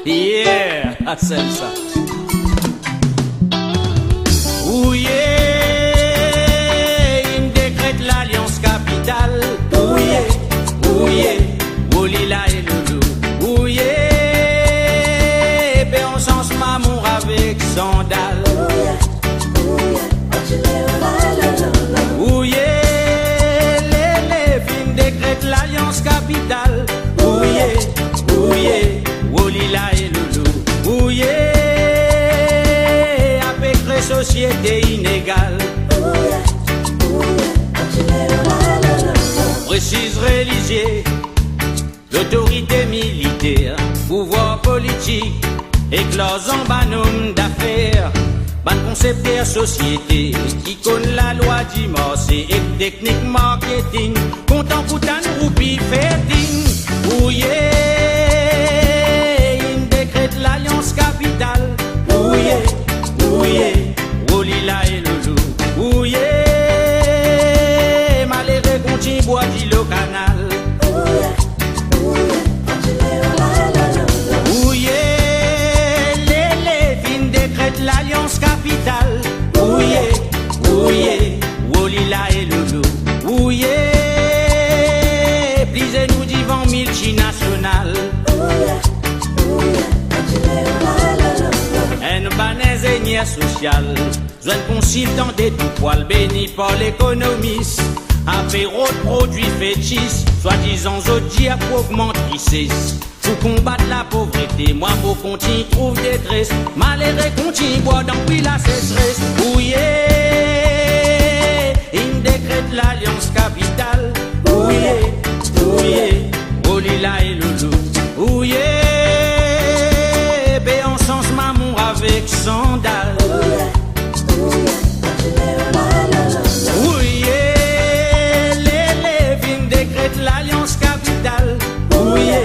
Yeah, c'est ça. Ouye, il décrète l'alliance capitale. Ouye, ouye, Wolila et Loulou. Ouye, paix en sens mamour avec sandales. Ouye, les films décrètent l'alliance capitale. Ouye, ouye, Wolila et Loulou. Ouye, avec les sociétés inégales. Précise religieux, l'autorité militaire, pouvoir politique, éclose en banum d'affaires. Ban concepteur société qui connaît la loi divorce et technique marketing, content poutan roupi fêting. Ouye, il décrète l'alliance capitale. Ouye, ouye, Wolila et Loulou. Ouye, malheureux continue bois dit le canal. Ouye, les vignes décrètent l'alliance capitale. Ouye, ouye, Wolila et Loulou. Ouye, plisez-nous divant multinational. Un banais social, jeune consultant des tout poils béni par l'économiste. Apéro de produits fétiches, soi-disant zodiac augmentrices. Pour combattre la pauvreté, moi mon continue trouve détresse. Malheureux continue boire dans puis la sécheresse. Ouye, il décrète l'alliance capitale. Ouye, ouye, Wolila et Loulou. Ouye, paix en sens mamour avec sandales. L'alliance capitale. Ouye,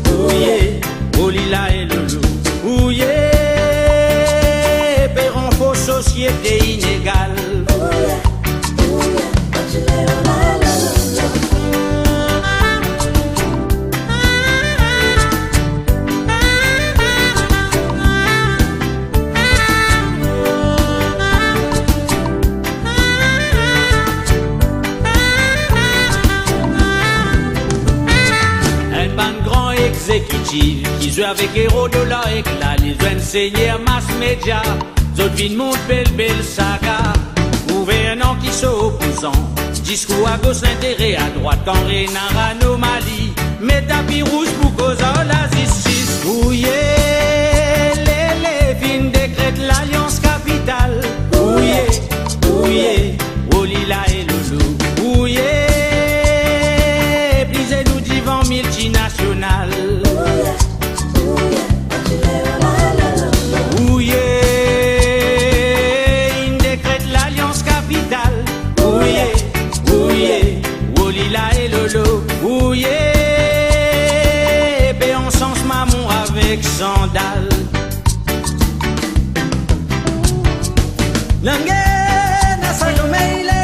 ouye, Wolila et Loulou. Ouye, pérons faux société inégale. Exécutive qui joue avec héros de leur éclat, les jeunes seigneurs mass média, d'autres vignes montent belle saga, gouvernants qui sont opposants, discours à gauche, l'intérêt à droite, quand rénard anomalie, mais tapis rouge pour cause de la justice. Ouye, les vignes décrètent l'alliance capitale. Ouye, ouye, Wolila et Loulou. Ouye, plisez-nous divant multinational. Ouye, il décrète l'alliance capitale. Ouye, ouye, Wolila et Loulou. Ouye, paix en sens mamour avec sandales. Langena salome ile,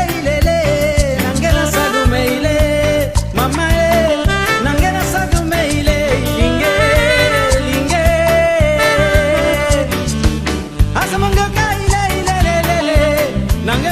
langena salome ile, mama langena salome ile, linge, asamanga ile, nange